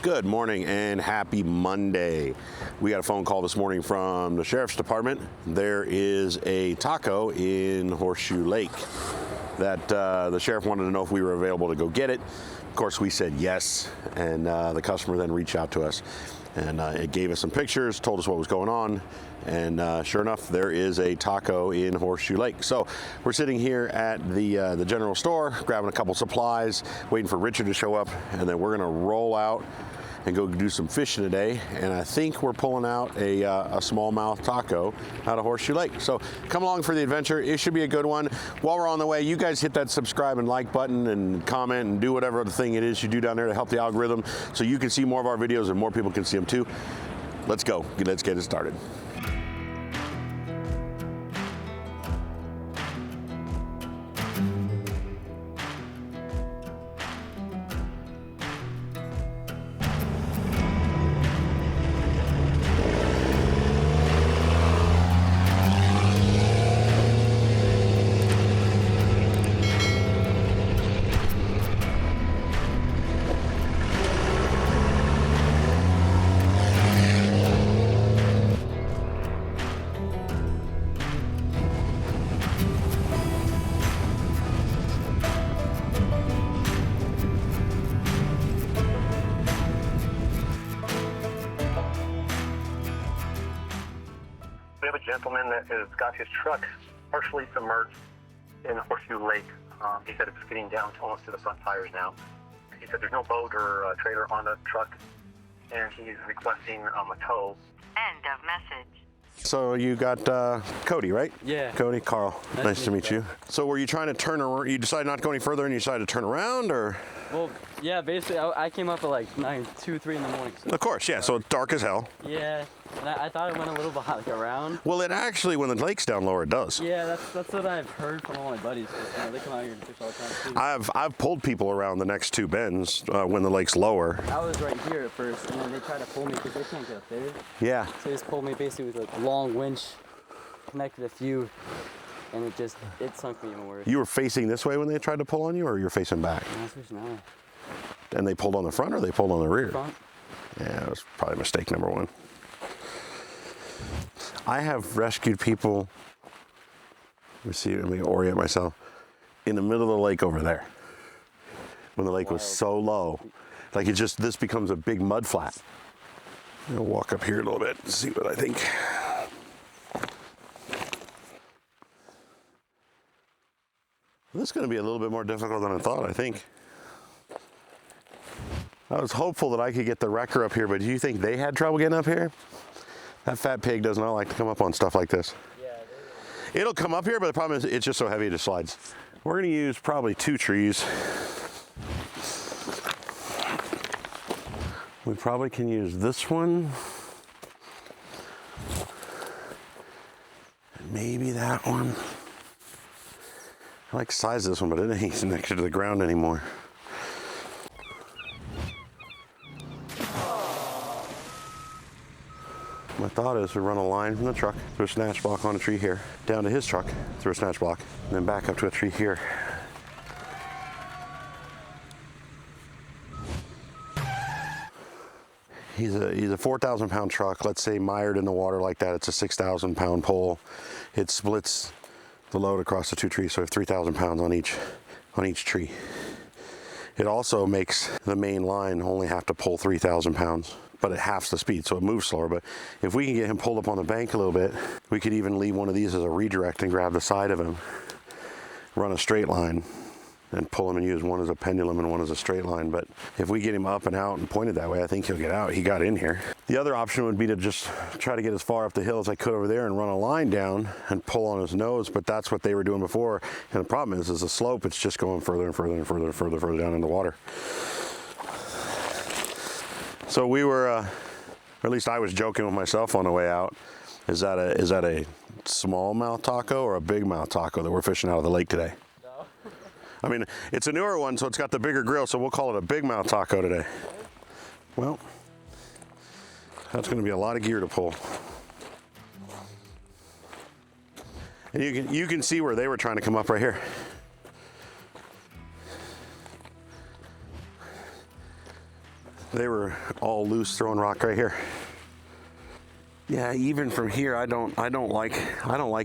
Good morning and happy Monday. We got a phone call this morning from the Sheriff's Department. There is a taco in Horseshoe Lake that the sheriff wanted to know if we were available to go get it. Of course, we said yes, and the customer then reached out to us and it gave us some pictures, told us what was going on, and sure enough, there is a taco in Horseshoe Lake. So we're sitting here at the general store, grabbing a couple supplies, waiting for Richard to show up, and then we're gonna roll out and go do some fishing today. And I think we're pulling out a smallmouth taco out of Horseshoe Lake. So come along for the adventure. It should be a good one. While we're on the way, you guys hit that subscribe and like button and comment and do whatever the thing it is you do down there to help the algorithm so you can see more of our videos and more people can see them too. Let's go. Let's get it started. We have a gentleman that has got his truck partially submerged in Horseshoe Lake. He said it's getting down to almost to the front tires now. He said there's no boat or trailer on the truck, and he's requesting a tow. End of message. So you got Cody, right? Yeah. Cody, Carl, nice to meet you. So were you trying to turn around, you decided not to go any further and you decided to turn around, or? Well, yeah, basically I came up at like 2, 3 in the morning. So. Of course, yeah, so it's dark as hell. Yeah, and I thought it went a little behind, like around. Well, it actually, when the lake's down lower, it does. Yeah, that's what I've heard from all my buddies. They come out here and fish all the time too. I've pulled people around the next two bends when the lake's lower. I was right here at first, and then they tried to pull me because they can't get up there. Yeah. So they just pulled me basically with a long winch, connected a few, and it sunk me even worse. You were facing this way when they tried to pull on you, or you're facing back? I was fishing that way. And they pulled on the front, or they pulled on the rear? Front. Yeah, that was probably mistake number one. I have rescued people, let me orient myself, in the middle of the lake over there. When the lake was so low, like this becomes a big mud flat. I'm gonna walk up here a little bit and see what I think. This is gonna be a little bit more difficult than I thought, I think. I was hopeful that I could get the wrecker up here, but do you think they had trouble getting up here? That fat pig does not like to come up on stuff like this. Yeah. It'll come up here, but the problem is it's just so heavy it just slides. We're gonna use probably 2 trees. We probably can use this one. And maybe that one. I like the size of this one, but it ain't next to the ground anymore. My thought is we run a line from the truck through a snatch block on a tree here, down to his truck through a snatch block, and then back up to a tree here. He's a 4,000 pound truck. Let's say mired in the water like that, it's a 6,000 pound pole. It splits the load across the 2 trees, so we have 3,000 pounds on each tree. It also makes the main line only have to pull 3,000 pounds. But it halves the speed, so it moves slower. But if we can get him pulled up on the bank a little bit, we could even leave one of these as a redirect and grab the side of him, run a straight line, and pull him and use one as a pendulum and one as a straight line. But if we get him up and out and pointed that way, I think he'll get out. He got in here. The other option would be to just try to get as far up the hill as I could over there and run a line down and pull on his nose, but that's what they were doing before. And the problem is the slope, it's just going further and further and further and further down in the water. So we were, or at least I was joking with myself on the way out. Is that a smallmouth taco or a big mouth taco that we're fishing out of the lake today? No. I mean, it's a newer one, so it's got the bigger grill, so we'll call it a big mouth taco today. Well, that's going to be a lot of gear to pull. And you can see where they were trying to come up right here. They were all loose throwing rock right here. Yeah, even from here, I don't like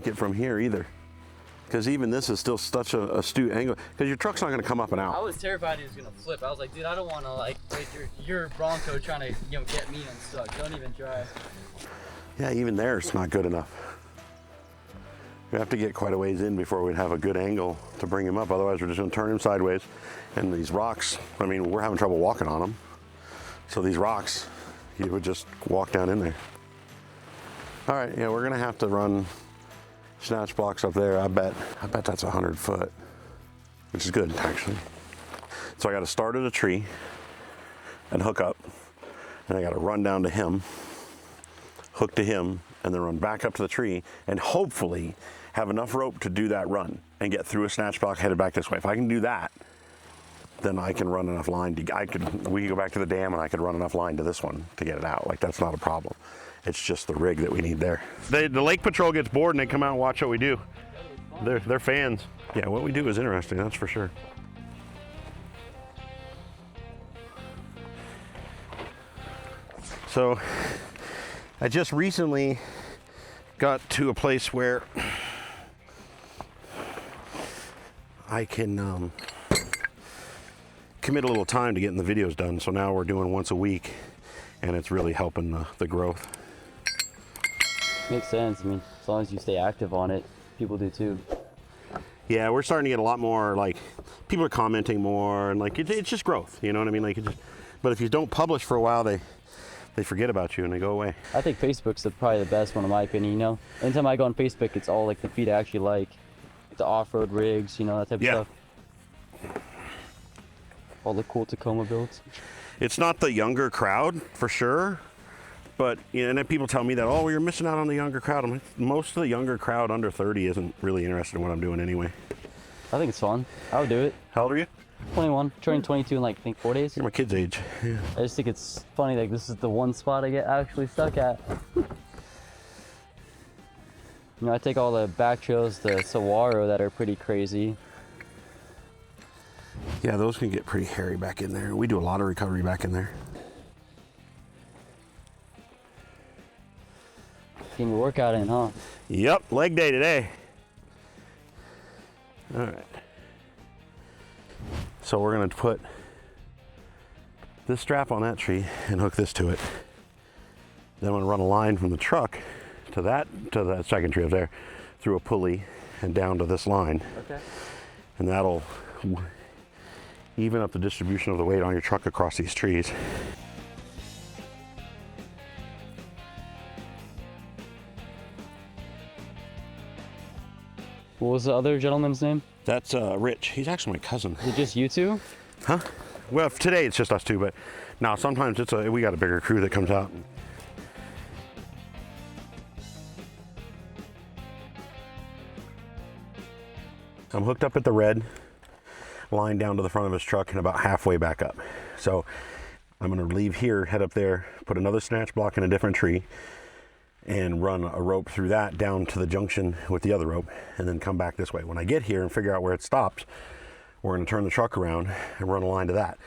it from here either. Because even this is still such a astute angle. Because your truck's not going to come up and out. I was terrified he was going to flip. I was like, dude, I don't want to like waste your Bronco trying to get me unstuck. Don't even try. Yeah, even there, it's not good enough. We have to get quite a ways in before we'd have a good angle to bring him up. Otherwise, we're just going to turn him sideways. And these rocks, I mean, we're having trouble walking on them. So these rocks, he would just walk down in there. All right, yeah, we're going to have to run snatch blocks up there. I bet that's 100 foot, which is good actually. So I got to start at a tree and hook up, and I got to run down to him, hook to him, and then run back up to the tree, and hopefully have enough rope to do that run and get through a snatch block headed back this way. If I can do that, then I can run enough line we could go back to the dam and I could run enough line to this one to get it out. Like, that's not a problem. It's just the rig that we need there. The lake patrol gets bored and they come out and watch what we do. They're fans. Yeah, what we do is interesting, that's for sure. So I just recently got to a place where I can commit a little time to getting the videos done. So now we're doing once a week, and it's really helping the growth. Makes sense. I mean, as long as you stay active on it, people do too. Yeah, we're starting to get a lot more, like, people are commenting more, and like it's just growth, you know what I mean? Like, but if you don't publish for a while, they forget about you and they go away. I think Facebook's probably the best one in my opinion, you know? Anytime I go on Facebook, it's all like the feed I actually like the off-road rigs, you know, that type of stuff. All the cool Tacoma builds. It's not the younger crowd, for sure. But, you know, and then people tell me that, oh, you're missing out on the younger crowd. I'm like, most of the younger crowd under 30 isn't really interested in what I'm doing anyway. I think it's fun. I would do it. How old are you? 21. Turning 22 in like, I think 4 days. You're my kid's age. Yeah. I just think it's funny, like this is the one spot I get actually stuck at. You know, I take all the back trails to Saguaro that are pretty crazy. Yeah, those can get pretty hairy back in there. We do a lot of recovery back in there. Getting your workout in, huh? Yep, leg day today. All right. So we're gonna put this strap on that tree and hook this to it. Then I'm gonna run a line from the truck to that second tree up there, through a pulley and down to this line. Okay. And that'll even up the distribution of the weight on your truck across these trees. What was the other gentleman's name? That's Rich. He's actually my cousin. Is it just you two? Huh? Well, today it's just us two, but now sometimes we got a bigger crew that comes out. I'm hooked up at the red line down to the front of his truck and about halfway back up. So I'm gonna leave here, head up there, put another snatch block in a different tree, and run a rope through that down to the junction with the other rope, and then come back this way. When I get here and figure out where it stops, we're gonna turn the truck around and run a line to that.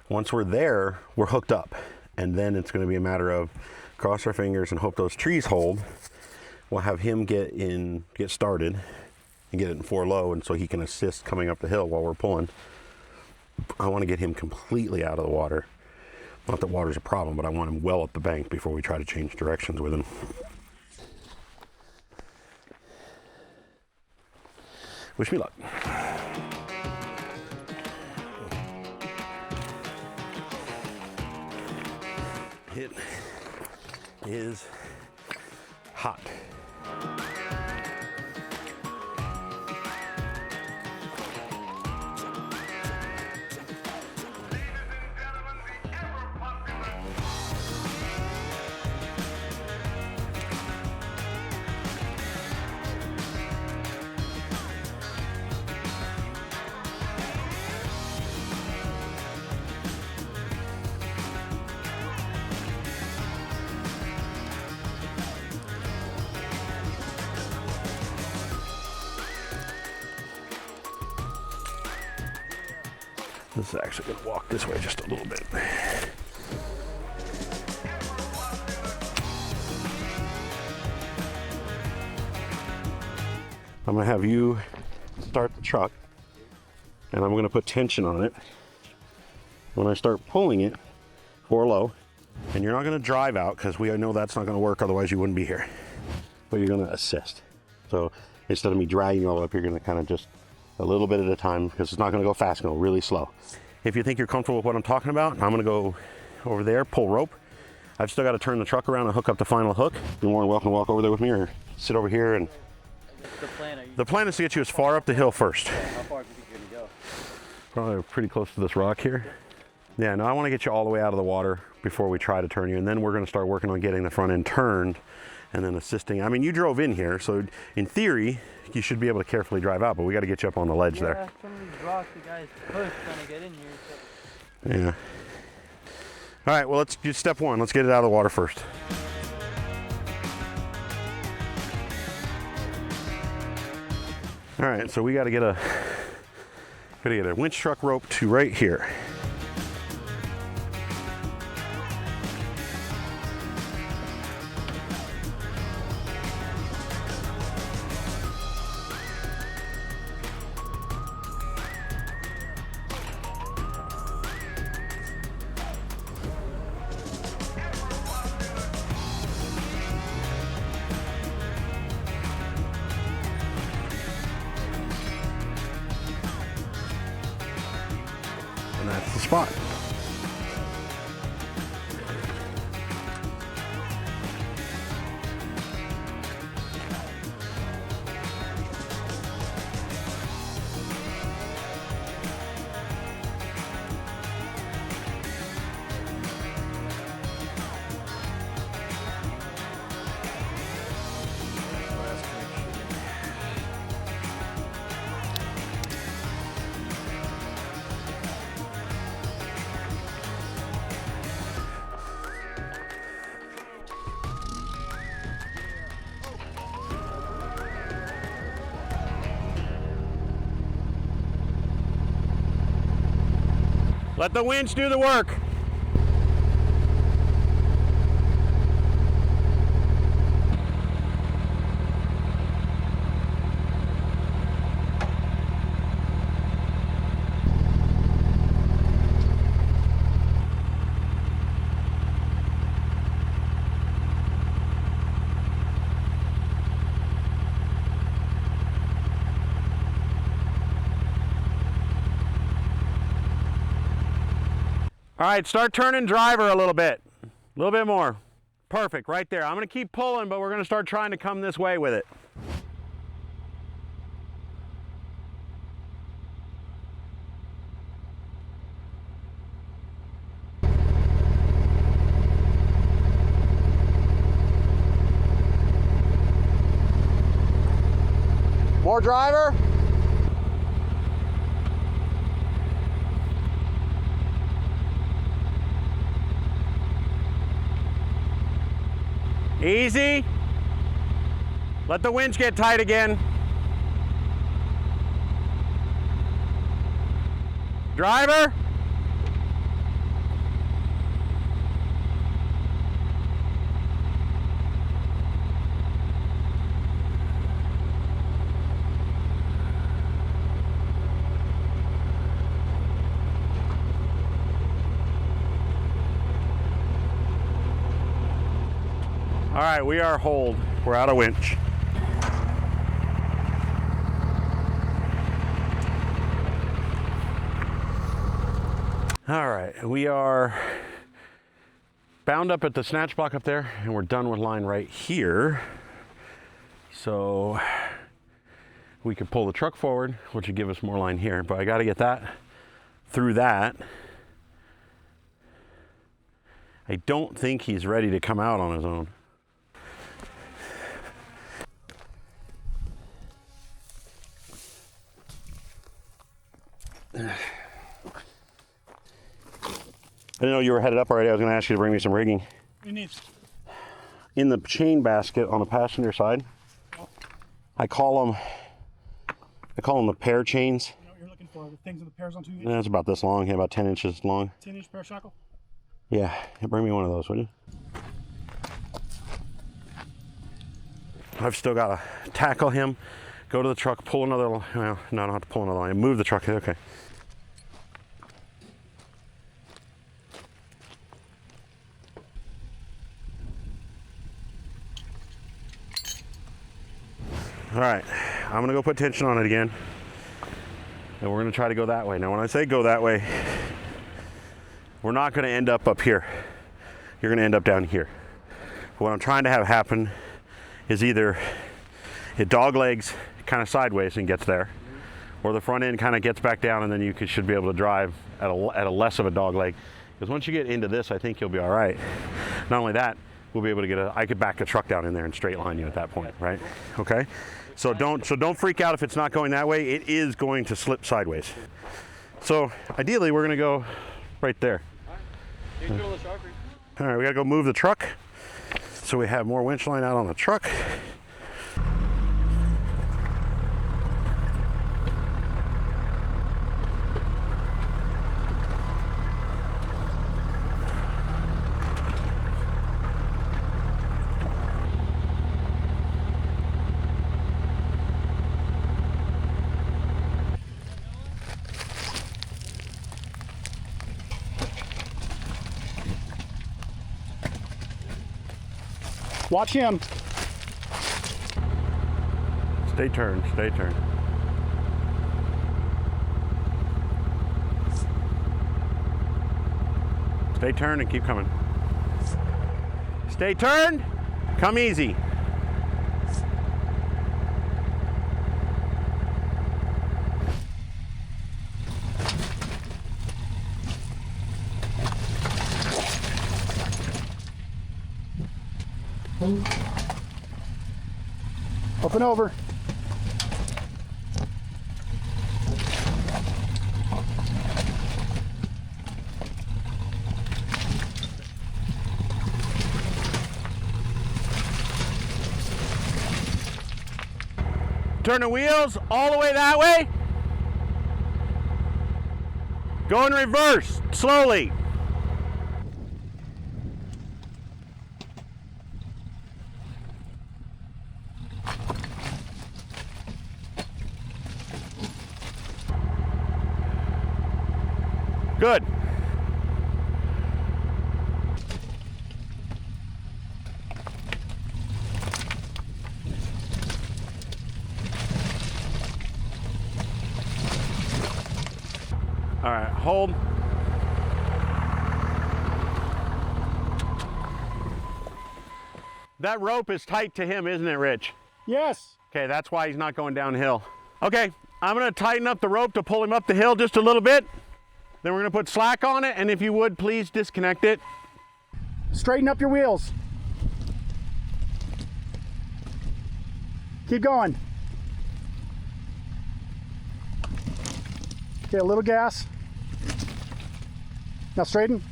Once we're there, we're hooked up, and then it's gonna be a matter of cross our fingers and hope those trees hold. We'll have him get started and get it in 4 low, and so he can assist coming up the hill while we're pulling. I wanna get him completely out of the water. Not that water's a problem, but I want him well up the bank before we try to change directions with him. Wish me luck. It is hot. This is actually going to walk this way just a little bit. I'm gonna have you start the truck, and I'm gonna put tension on it. When I start pulling it, 4 low, and you're not gonna drive out because we know that's not gonna work, otherwise you wouldn't be here. But you're gonna assist. So instead of me dragging you all up, you're gonna kind of just a little bit at a time, because it's not gonna go fast, it's gonna go really slow. If you think you're comfortable with what I'm talking about, I'm gonna go over there, pull rope. I've still gotta turn the truck around and hook up the final hook. You're more than welcome to walk over there with me or sit over here. And the plan is to get you as far up the hill first. How far do you think you're gonna go? Probably pretty close to this rock here. Yeah, no, I wanna get you all the way out of the water before we try to turn you, and then we're gonna start working on getting the front end turned and then assisting. I mean, you drove in here, so in theory, you should be able to carefully drive out, but we gotta get you up on the ledge there. Yeah, some of these rocks the guys push trying to get in here. So. Yeah. All right, well, let's do step one. Let's get it out of the water first. All right, so we gotta get a winch truck rope to right here. And that's the spot. Let the winch do the work. All right, start turning driver a little bit more. Perfect, right there. I'm gonna keep pulling, but we're gonna start trying to come this way with it. More driver. Easy. Let the winch get tight again. Driver. All right, we are holed. We're out of winch. All right, we are bound up at the snatch block up there, and we're done with line right here. So we could pull the truck forward, which would give us more line here, but I got to get that through that. I don't think he's ready to come out on his own. I didn't know you were headed up already. I was going to ask you to bring me some rigging. What do you need? In the chain basket on the passenger side, I call them the pair chains. You know what you're looking for? The things with the pairs on 2 inches? That's about this long, about 10 inches long. 10-inch pair shackle? Yeah, bring me one of those, would you? I've still got to tackle him, Go to the truck, pull another, well, no, I don't have to pull another line. Move the truck, okay. All right, I'm gonna go put tension on it again. And we're gonna try to go that way. Now when I say go that way, we're not gonna end up here. You're gonna end up down here. What I'm trying to have happen is either it dog legs kind of sideways and gets there, or the front end kind of gets back down and then you should be able to drive at a less of a dog leg. Because once you get into this, I think you'll be all right. Not only that, we'll be able to I could back the truck down in there and straight line you at that point, right? Okay? So don't freak out if it's not going that way. It is going to slip sideways. So ideally we're gonna go right there. All right, we gotta go move the truck so we have more winch line out on the truck. Watch him. Stay turned, stay turned. Stay turned and keep coming. Stay turned, come easy. Up and over. Turn the wheels all the way that way. Go in reverse, slowly. Good. All right, hold. That rope is tight to him, isn't it, Rich? Yes. Okay, that's why he's not going downhill. Okay, I'm gonna tighten up the rope to pull him up the hill just a little bit. Then we're gonna put slack on it, and if you would, please disconnect it. Straighten up your wheels. Keep going. Okay, a little gas. Now straighten.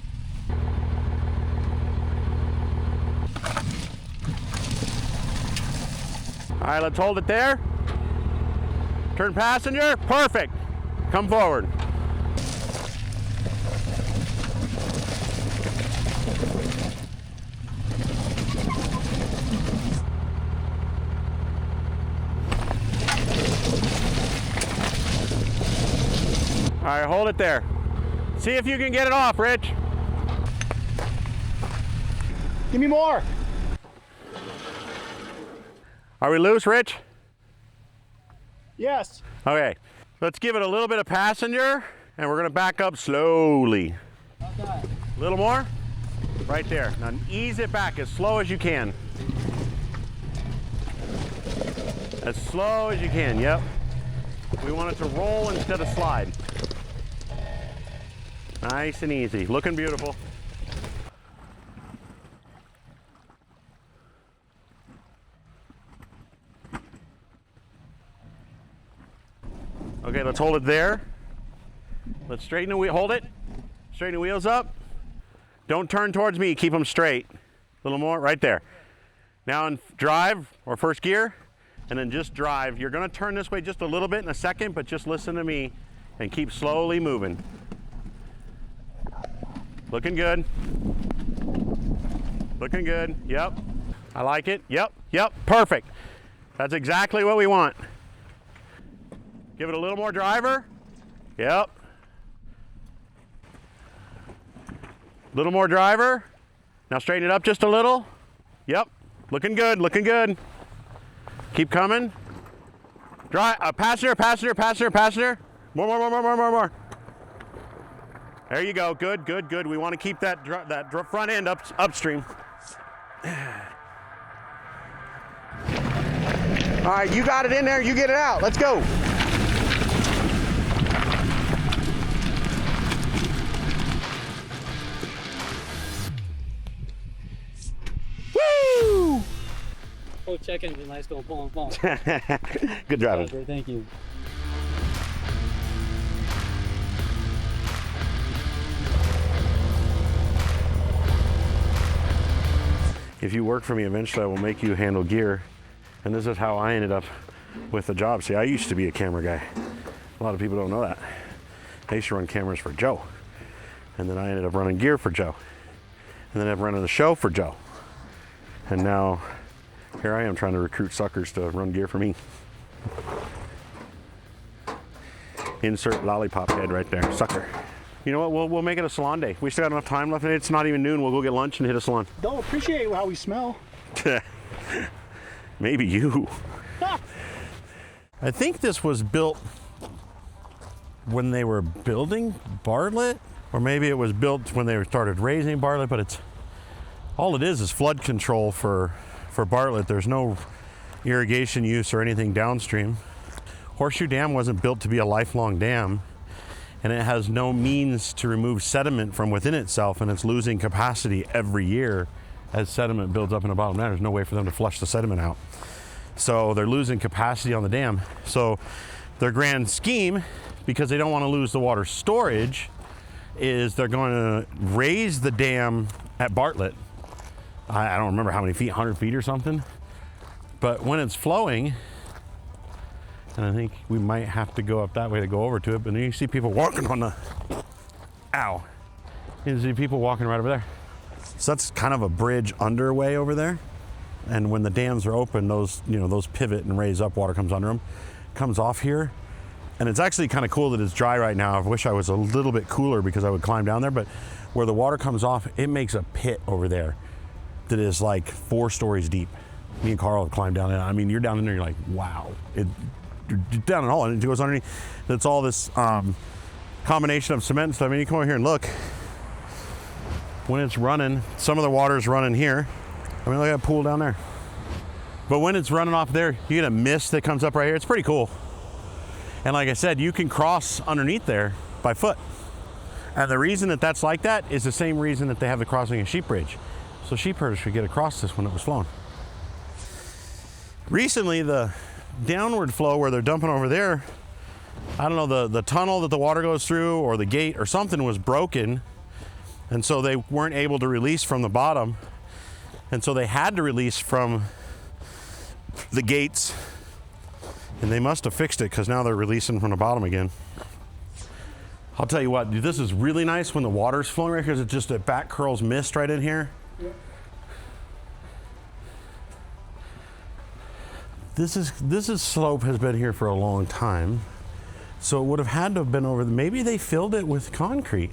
All right, let's hold it there. Turn passenger, perfect. Come forward. All right, hold it there. See if you can get it off, Rich. Give me more. Are we loose, Rich? Yes. Okay, let's give it a little bit of passenger, and we're gonna back up slowly. Okay. A little more, right there. Now ease it back as slow as you can. As slow as you can, yep. We want it to roll instead of slide. Nice and easy, looking beautiful. Okay, let's hold it there. Let's straighten the wheel, hold it. Straighten the wheels up. Don't turn towards me, keep them straight. A little more, right there. Now in drive, or first gear, and then just drive. You're gonna turn this way just a little bit in a second, but just listen to me and keep slowly moving. Looking good. Looking good, yep. I like it, yep, perfect. That's exactly what we want. Give it a little more driver. Yep. Little more driver. Now straighten it up just a little. Yep. Looking good, looking good. Keep coming. Passenger, passenger, passenger, passenger. More. There you go. Good, good, good. We want to keep that front end upstream. All right, you got it in there. You get it out. Let's go. Woo! Oh, check engine lights go boom, boom. Good driving. Okay, thank you. If you work for me, eventually I will make you handle gear. And this is how I ended up with the job. See, I used to be a camera guy. A lot of people don't know that. I used to run cameras for Joe. And then I ended up running gear for Joe. And then I'm running the show for Joe. And now here I am trying to recruit suckers to run gear for me. Insert lollipop head right there, sucker. You know what, we'll make it a salon day. We still got enough time left. It's not even noon. We'll go get lunch and hit a salon. Don't appreciate how we smell. Maybe you. I think this was built when they were building Bartlett, or maybe it was built when they started raising Bartlett, but it's all it is flood control for Bartlett. There's no irrigation use or anything downstream. Horseshoe Dam wasn't built to be a lifelong dam, and it has no means to remove sediment from within itself, and it's losing capacity every year as sediment builds up in the bottom. There's no way for them to flush the sediment out. So they're losing capacity on the dam. So their grand scheme, because they don't want to lose the water storage, is they're going to raise the dam at Bartlett. I don't remember how many feet, 100 feet or something. But when it's flowing, and I think we might have to go up that way to go over to it, but then you see people walking on the, ow. You see people walking right over there. So that's kind of a bridge underway over there. And when the dams are open, those pivot and raise up, water comes under them, comes off here. And it's actually kind of cool that it's dry right now. I wish I was a little bit cooler because I would climb down there, but where the water comes off, it makes a pit over there that is like 4 stories deep. Me and Carl have climbed down there. I mean, you're down in there, you're like, wow. You're down in all, and it goes underneath. It's all this combination of cement and stuff. I mean, you come over here and look. When it's running, some of the water is running here. I mean, look at that pool down there. But when it's running off there, you get a mist that comes up right here. It's pretty cool. And like I said, you can cross underneath there by foot. And the reason that that's like that is the same reason that they have the crossing of Sheep Bridge. So sheep herders could get across this when it was flowing. Recently, the downward flow where they're dumping over there, I don't know, the tunnel that the water goes through or the gate or something was broken. And so they weren't able to release from the bottom. And so they had to release from the gates. And they must have fixed it because now they're releasing from the bottom again. I'll tell you what, dude, this is really nice when the water's flowing right here because it just, it back curls mist right in here. Yeah. This slope has been here for a long time. So it would have had to have been over, maybe they filled it with concrete.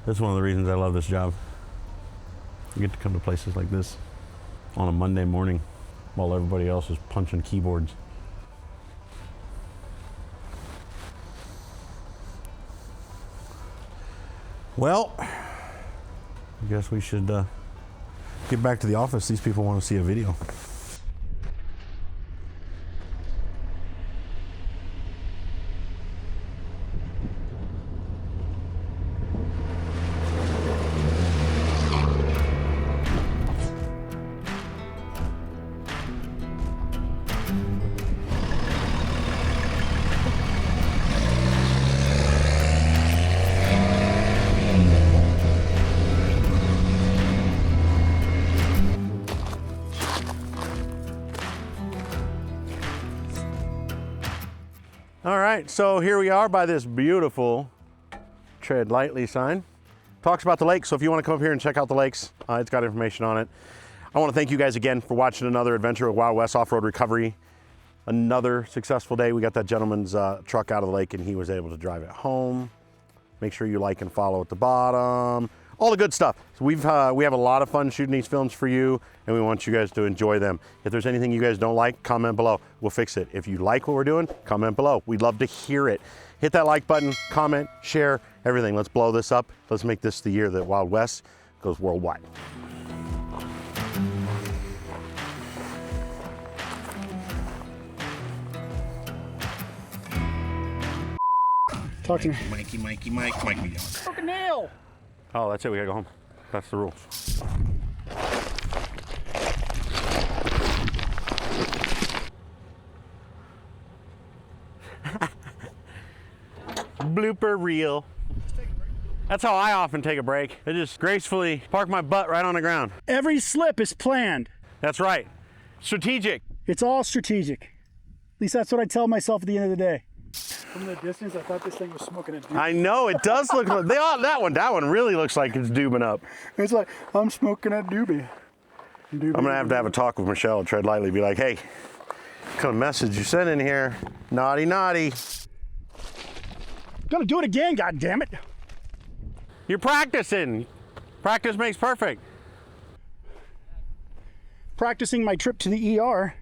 That's one of the reasons I love this job. You get to come to places like this on a Monday morning while everybody else is punching keyboards. Well, I guess we should get back to the office. These people want to see a video. All right, so here we are by this beautiful tread lightly sign. Talks about the lake, so if you want to come up here and check out the lakes, it's got information on it. I want to thank you guys again for watching another adventure with Wild West Off-Road Recovery. Another successful day. We got that gentleman's truck out of the lake and he was able to drive it home. Make sure you like and follow at the bottom. All the good stuff. So we have a lot of fun shooting these films for you, and we want you guys to enjoy them. If there's anything you guys don't like, comment below. We'll fix it. If you like what we're doing, comment below. We'd love to hear it. Hit that like button, comment, share, everything. Let's blow this up. Let's make this the year that Wild West goes worldwide. Talk to me. Mike. Fucking nail. Oh, that's it. We gotta go home. That's the rules. Blooper reel. That's how I often take a break. I just gracefully park my butt right on the ground. Every slip is planned. That's right. Strategic. It's all strategic. At least that's what I tell myself at the end of the day. From the distance, I thought this thing was smoking a doobie. I know, it does look like, that one really looks like it's dubing up. It's like, I'm smoking a doobie. I'm gonna have to have a talk with Michelle, tread lightly, be like, hey, what kind of message you sent in here? Naughty, naughty. Gonna do it again, goddammit. You're practicing. Practice makes perfect. Practicing my trip to the ER.